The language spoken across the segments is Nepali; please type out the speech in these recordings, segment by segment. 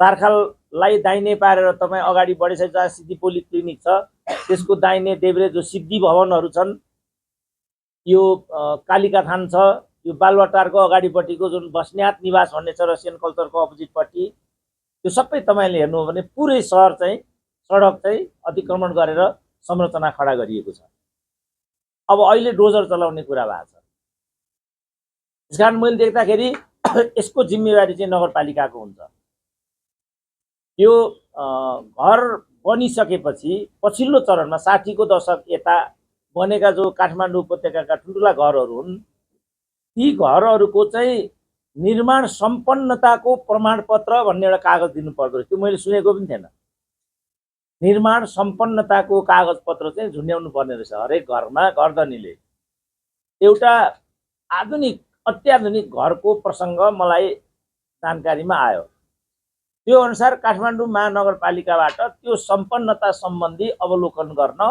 चारखाललाई दाहिने पारेर तपाईँ अगाडि बढिसकेपछि जहाँ सिद्धि पोलिक्लिनिक छ त्यसको दाहिने देब्रे जो सिद्धि भवनहरू छन्, यो कालिका थान छ, यो बालुवाटारको अगाडिपट्टिको जुन बस्नेत निवास भन्ने छ रसियन कल्चरको अपोजिटपट्टि, त्यो सबै तपाईँले हेर्नु हो भने पुरै सहर चाहिँ सडक चाहिँ अतिक्रमण गरेर संरचना खडा गरिएको छ। अब अहिले डोजर चलाउने कुरा भएको छ। त्यसकारण मैले देख्दाखेरि यसको जिम्मेवारी चाहिँ नगरपालिकाको हुन्छ। यो घर बनिसकेपछि पछिल्लो चरणमा 60 को दशक यता बनेका जो काठमाडौँ उपत्यकाका ठुल्ठुला घरहरू हुन्, ती घरहरूको चाहिँ निर्माण सम्पन्नताको प्रमाणपत्र भन्ने एउटा कागज दिनु पर्दो रहेछ। त्यो मैले सुनेको पनि थिएन। निर्माण सम्पन्नताको कागजपत्र चाहिँ झुन्ड्याउनु पर्ने रहेछ हरेक घरमा। गर्दनीले एउटा आधुनिक अत्याधुनिक घरको प्रसङ्ग मलाई जानकारीमा आयो। त्यो अनुसार काठमाडौँ महानगरपालिकाबाट त्यो सम्पन्नता सम्बन्धी अवलोकन गर्न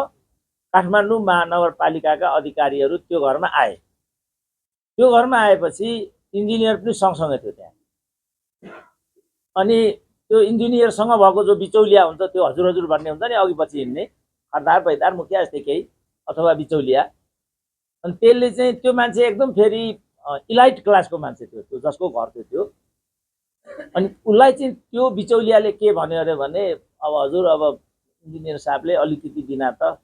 काठमाडौँ महानगरपालिकाका अधिकारीहरू त्यो घरमा आए। त्यो घरमा आएपछि इन्जिनियर पनि सँगसँगै थियो त्यहाँ। अनि त्यो इन्जिनियरसँग भएको जो बिचौलिया हुन्छ, त्यो हजुर हजुर भन्ने हुन्छ नि, अघि पछि हिँड्ने खरदार पैदार मुखिया जस्तै केही अथवा बिचौलिया। अनि त्यसले चाहिँ त्यो मान्छे एकदम फेरि इलाइट क्लासको मान्छे थियो, त्यो जसको घर थियो। अनि उसलाई चाहिँ त्यो बिचौलियाले के भन्यो अरे भने, अब हजुर अब इन्जिनियर साहबले अलिकति बिना त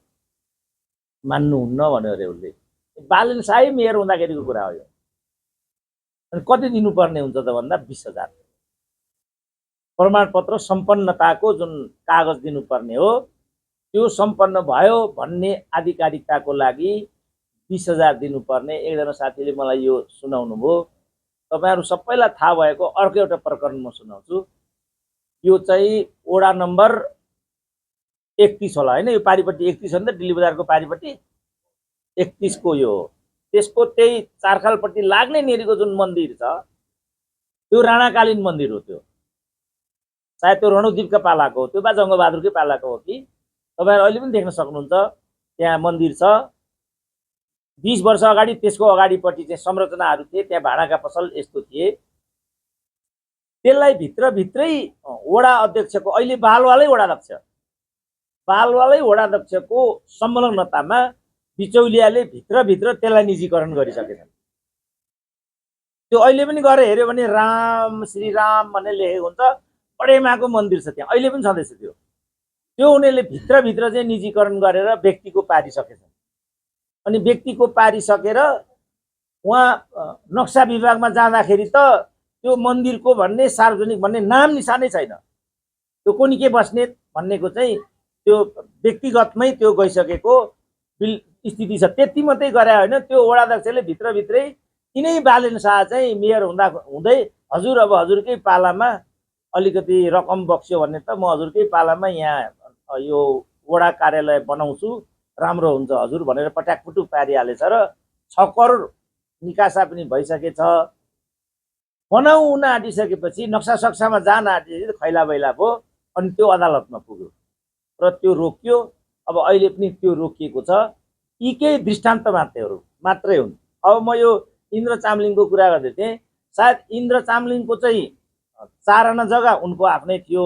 मान्नुहुन्न भन्यो अरे उसले। बालन साहै मेयर हुँदाखेरिको कुरा हो यो। अनि कति दिनुपर्ने हुन्छ त भन्दा 20,000 प्रमाणपत्र सम्पन्नताको जुन कागज दिनुपर्ने हो, त्यो सम्पन्न भयो भन्ने आधिकारिकताको लागि 20,000 दिनुपर्ने। एकजना साथीले मलाई यो सुनाउनु भयो। तपाईहरु सबैलाई थाहा भएको अर्को एउटा प्रकरण म सुनाउँछु। यो चाहिँ वडा नम्बर 31 होला हैन, यो पारिपट्टि 31 हो नि त, दिल्ली बजारको पारिपट्टि 31 को यो त्यसको त्यही चारखालपट्टि लाग्ने नेरीको जुन मन्दिर छ, त्यो राणाकालीन मन्दिर हो। त्यो सायद त्यो रणुदीपका पालाको हो, त्यो बा जङ्गबहादुरकै पालाको हो कि। तपाईहरु अहिले पनि देख्न सक्नुहुन्छ त्यहाँ मन्दिर छ। 20 वर्ष अगाडि त्यसको अगाडिपट्टि चाहिँ संरचनाहरू थिए, त्यहाँ भाडाका पसल यस्तो थिए। त्यसलाई भित्रभित्रै वडा अध्यक्षको, अहिले बालवालै वडाध्यक्षको संलग्नतामा बिचौलियाले भित्रभित्र त्यसलाई निजीकरण गरिसकेछन्। त्यो अहिले पनि गएर हेर्यो भने राम श्रीराम भन्ने लेखेको हुन्छ। पडेमाको मन्दिर छ त्यहाँ, अहिले पनि छँदैछ त्यो उनीहरूले भित्रभित्र चाहिँ निजीकरण गरेर व्यक्तिको पारिसकेछन्। अनि व्यक्तिको पारिसकेर उहाँ नक्सा विभागमा जाँदाखेरि त त्यो मन्दिरको भन्ने सार्वजनिक भन्ने नाम निशानै छैन। त्यो कुनी के बस्नेत भन्नेको चाहिँ त्यो व्यक्तिगतमै त्यो गइसकेको स्थिति छ। त्यति मात्रै गरे होइन, त्यो वडाध्यक्षले भित्रभित्रै यिनै बालेन शाह चाहिँ मेयर हुँदै हजुर अब हजुरकै पालामा अलिकति रकम बक्स्यो भने त म हजुरकै पालामा यहाँ यो वडा कार्यालय बनाउँछु, राम्रो हुन्छ हजुर भनेर पट्याकपुटु पारिहालेछ र 6 करोड निकासा पनि भइसकेछ। बनाउन आँटिसकेपछि नक्सा सक्सामा जान आँटिसकेपछि खैला बैला भयो। अनि त्यो अदालतमा पुग्यो र त्यो रोकियो। अब अहिले पनि त्यो रोकिएको छ। यी केही दृष्टान्त मात्रै हुन्। अब म यो इन्द्र चामलिङको कुरा गर्दै थिएँ। सायद इन्द्र चामलिङको चाहिँ 4 आना जग्गा उनको आफ्नै थियो।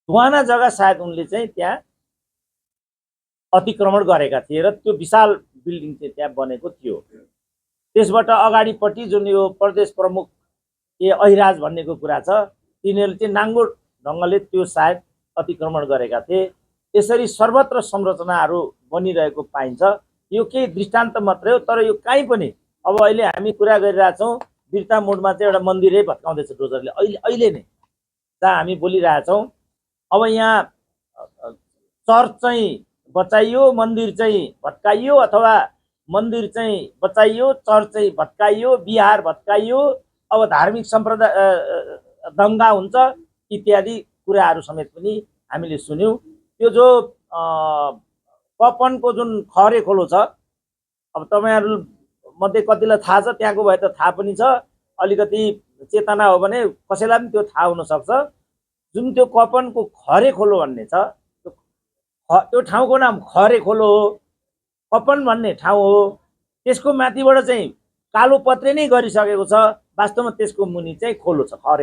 2 आना जग्गा सायद उनले चाहिँ त्यहाँ अतिक्रमण गरेका थिए र त्यो विशाल बिल्डिङ चाहिँ त्यहाँ बनेको थियो। त्यसबाट अगाडिपट्टि जुन यो प्रदेश प्रमुख अहिराज भन्नेको कुरा छ, तिनीहरूले चाहिँ नाङ्गो ढङ्गले त्यो सायद अतिक्रमण गरेका थिए। यसरी सर्वत्र संरचनाहरू बनिरहेको पाइन्छ। यो केही दृष्टान्त मात्रै हो, तर यो कहीँ पनि अब अहिले हामी कुरा गरिरहेछौँ बिर्ता मोडमा चाहिँ एउटा मन्दिरै भत्काउँदैछ डोजरले अहिले नै जहाँ हामी बोलिरहेछौँ। अब यहाँ चर्च चाहिँ बचाइयो, मन्दिर चाहिँ भत्काइयो, अथवा मन्दिर चाहिँ बचाइयो, चर्च चाहिँ भत्काइयो, बिहार भत्काइयो। अब धार्मिक सम्प्रदाय दङ्गा हुन्छ इत्यादि कुराहरू समेत पनि हामीले सुन्यौँ। त्यो जो कपनको जुन खरे खोलो छ, अब तपाईहरु मध्ये कतिलाई थाहा छ, त्यहाँको भए त थाहा पनि छ, अलिकति चेतना हो भने कसैलाई पनि त्यो थाहा हुन सक्छ। जुन त्यो कपनको खरे खोलो भन्ने छ, त्यो ठाउँको नाम खरे खोलो हो, कपन भन्ने ठाउँ हो। त्यसको माथिबाट चाहिँ कालो पत्रे नै गरिसकेको छ। वास्तवमा त्यसको मुनि चाहिँ खोलो छ, खरे।